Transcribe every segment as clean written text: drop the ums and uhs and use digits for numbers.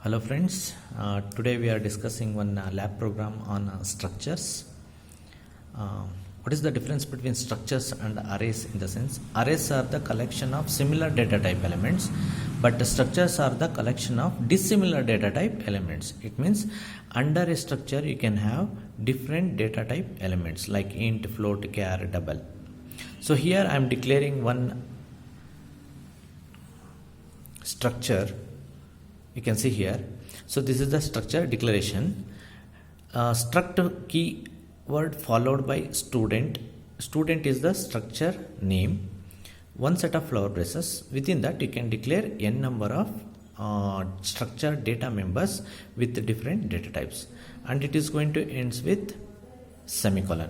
Hello friends, today we are discussing one lab program on structures. What is the difference between structures and arrays? In the sense, arrays are the collection of similar data type elements, but the structures are the collection of dissimilar data type elements. It means under a structure you can have different data type elements like int, float, char, double. So here I am declaring one structure. You can see here. So this is the structure declaration. Struct keyword followed by student. Student is the structure name. One set of flower braces. Within that you can declare n number of structure data members with different data types, and it is going to ends with semicolon.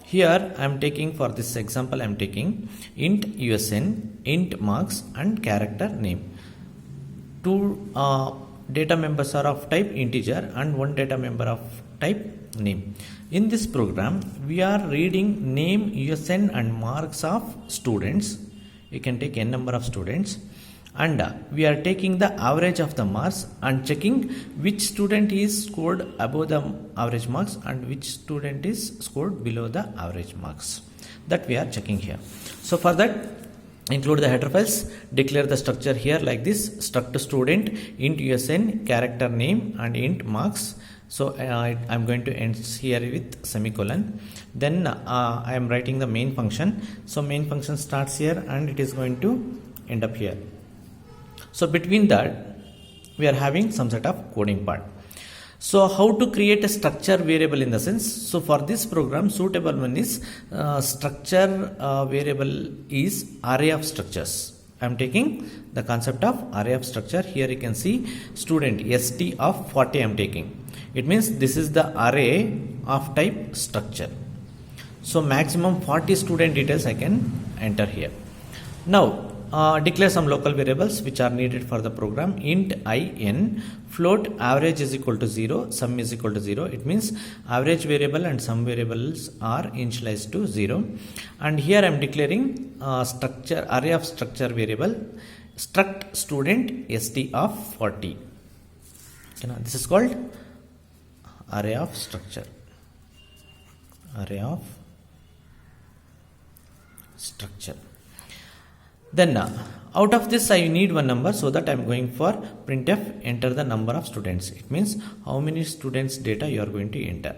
Here I am taking, for this example I am taking int usn, int marks and character name. Two data members are of type integer and one data member of type name. In this program we are reading name, usn and marks of students. You can take n number of students, and we are taking the average of the marks and checking which student is scored above the average marks and which student is scored below the average marks. That we are checking here. So for that, include the header files, declare the structure here like this: struct student, int usn, character name and int marks. So I am going to end here with semicolon. Then I am writing the main function. So main function starts here and it is going to end up here. So between that we are having some set of coding part. So how to create a structure variable in the sense? So for this program, suitable one is structure variable is array of structures. I am taking the concept of array of structure. Here you can see student st of 40 I am taking. It means this is the array of type structure. So maximum 40 student details I can enter here. Now declare some local variables which are needed for the program. Int in, float average is equal to 0, sum is equal to 0. It means average variable and sum variables are initialized to 0. And here I am declaring structure array of structure variable struct student st of 40. This is called array of structure. Array of structure. Then out of this I need one number, so that I am going for printf enter the number of students. It means how many students data you are going to enter.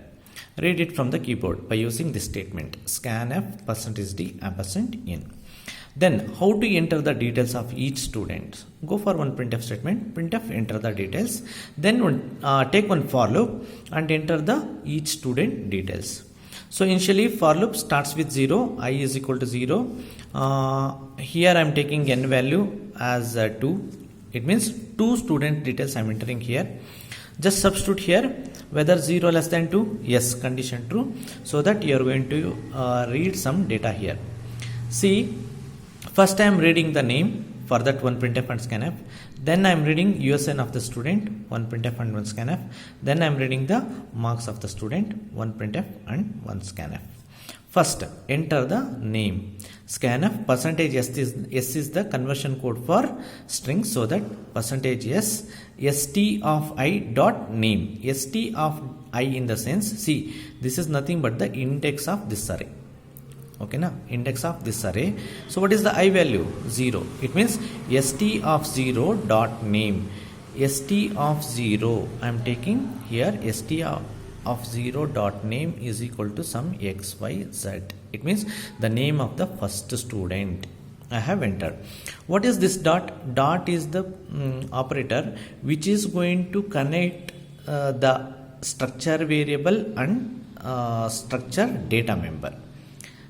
Read it from the keyboard by using this statement scanf %d %in. Then how to enter the details of each student? Go for one printf statement, printf enter the details. Then take one for loop and enter the each student details. So initially for loop starts with 0, I is equal to 0. Here I am taking n value as 2. It means 2 student details I am entering here. Just substitute here whether 0 less than 2, yes, condition true, so that you are going to read some data here. See, first I am reading the name, for that one printf and scanf. Then I am reading usn of the student, one printf and one scanf. Then I am reading the marks of the student, one printf and one scanf. First enter the name. Scanf %s is the conversion code for string, so that %s st of I dot name. St of I in the sense, see, this is nothing but the index of this array. Okay, now index of this array. So what is the I value? 0. It means st of 0 dot name. St of 0 I am taking here st of 0 dot name is equal to some xyz. It means the name of the first student. I have entered. What is this dot? Dot is the operator which is going to connect the structure variable and structure data member.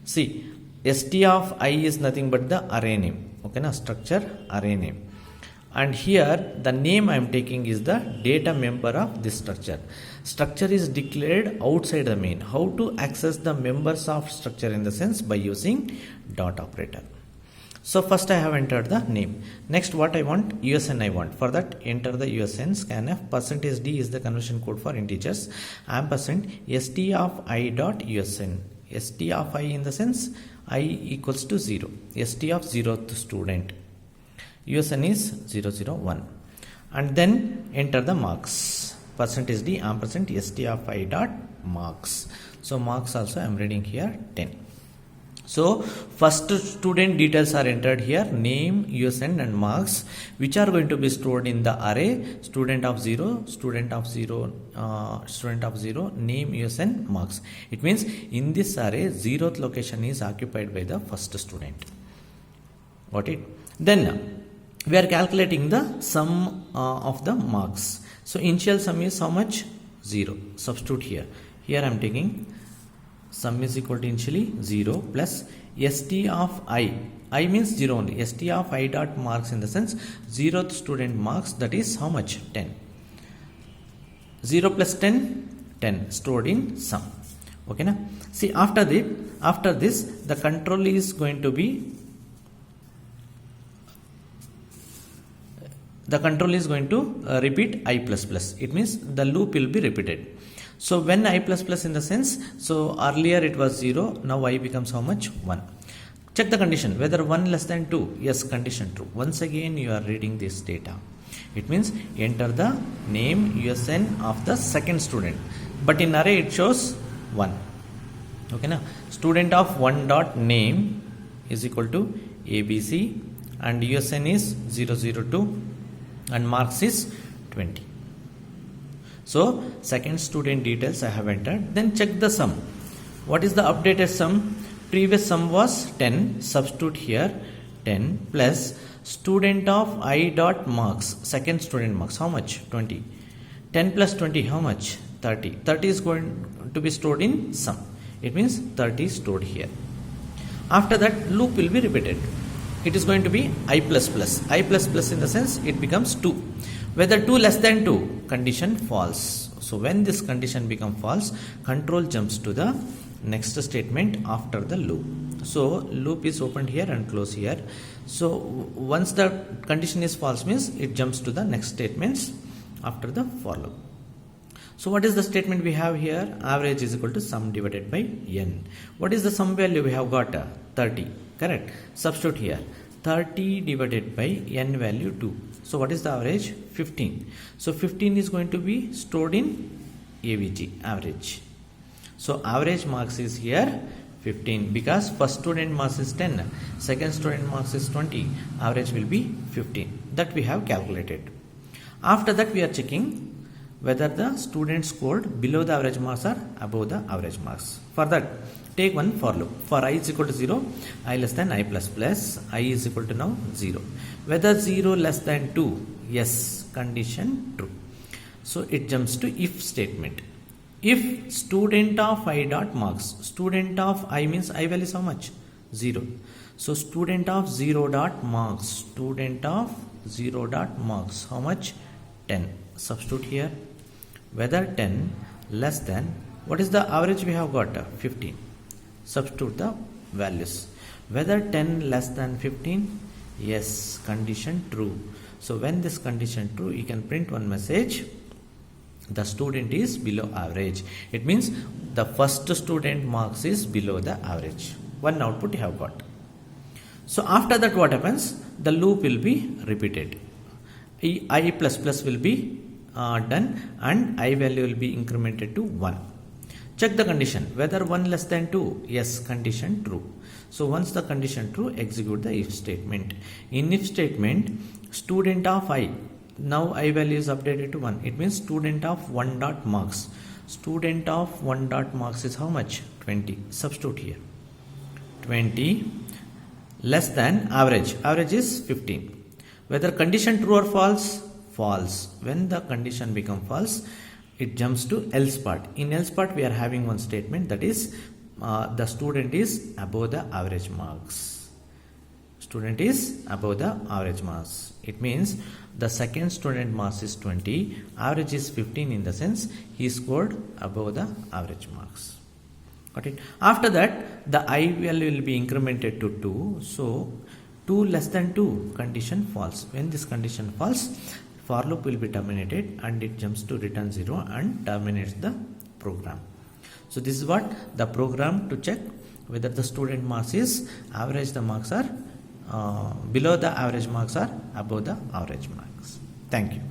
See, st of I is nothing but the array name. Okay, now structure array name. And here the name I am taking is the data member of this structure. Structure is declared outside the main. How to access the members of structure in the sense? By using dot operator. So first I have entered the name. Next what I want? usn I want. For that enter the usn scanf %d is the conversion code for integers. Ampersand st of I dot usn. St of I in the sense I equals to 0. St of 0th student. usn is 001. And then enter the marks. Percentage D ampersand st of I dot marks. So marks also I am reading here 10. So first student details are entered here, name, USN and marks, which are going to be stored in the array student of 0, student of 0, student of 0, name, USN, marks. It means in this array 0th location is occupied by the first student. Got it? Then we are calculating the sum of the marks. So initial sum is how much? 0. Substitute here. Here I am taking sum is equal to initially 0 plus st of I. I means 0 only. St of I dot marks in the sense 0th student marks, that is how much? 10. 0 plus 10, 10 stored in sum. Okay na? See after this the control is going to be repeat I plus plus. It means the loop will be repeated. So when I plus plus in the sense, so earlier it was 0, now I becomes how much? 1. Check the condition, whether 1 less than 2, yes, condition true. Once again you are reading this data. It means enter the name, USN of the second student. But in array it shows 1. Okay na? Student of 1 dot name is equal to ABC and USN is 002 and marks is 20. So second student details I have entered. Then check the sum. What is the updated sum? Previous sum was 10. Substitute here 10 plus student of I dot marks. Second student marks. How much? 20. 10 plus 20 how much? 30. 30 is going to be stored in sum. It means 30 is stored here. After that loop will be repeated. It is going to be I plus plus. I plus plus in the sense it becomes 2. Whether 2 less than 2, condition false. So when this condition become false, control jumps to the next statement after the loop. So loop is opened here and close here. So once the condition is false means it jumps to the next statements after the for loop. So what is the statement we have here? Average is equal to sum divided by n. What is the sum value we have got? 30. Correct. Substitute here. 30 divided by n value 2. So what is the average? 15. So 15 is going to be stored in AVG, average. So average marks is here 15 because first student marks is 10, second student marks is 20, average will be 15. That we have calculated. After that we are checking whether the student scored below the average marks or above the average marks. For that, take one for loop. For I is equal to 0, I less than I plus plus, I is equal to now 0. Whether 0 less than 2, yes, condition true. So it jumps to if statement. If student of I dot marks, student of I means I value is how much? 0. So student of 0 dot marks, student of 0 dot marks, how much? 10. Substitute here. Whether 10 less than, what is the average we have got? 15. Substitute the values. Whether 10 less than 15, yes, condition true. So when this condition true, you can print one message, the student is below average. It means the first student marks is below the average. One output you have got. So after that what happens? The loop will be repeated. I plus plus will be done and I value will be incremented to 1. Check the condition, whether 1 less than 2, yes, condition true. So once the condition true, execute the if statement. In if statement, student of I, now I value is updated to 1. It means student of 1 dot marks. Student of 1 dot marks is how much? 20. Substitute here. 20 less than average. Average is 15. Whether condition true or false? False. When the condition become false, it jumps to else part. In else part we are having one statement, that is the student is above the average marks. Student is above the average marks. It means the second student marks is 20, average is 15 in the sense he scored above the average marks. Got it? After that the I value will be incremented to 2. So 2 less than 2, condition false. When this condition false, for loop will be terminated and it jumps to return 0 and terminates the program. So this is what the program to check whether the student marks is average, the marks are below the average marks or above the average marks. Thank you.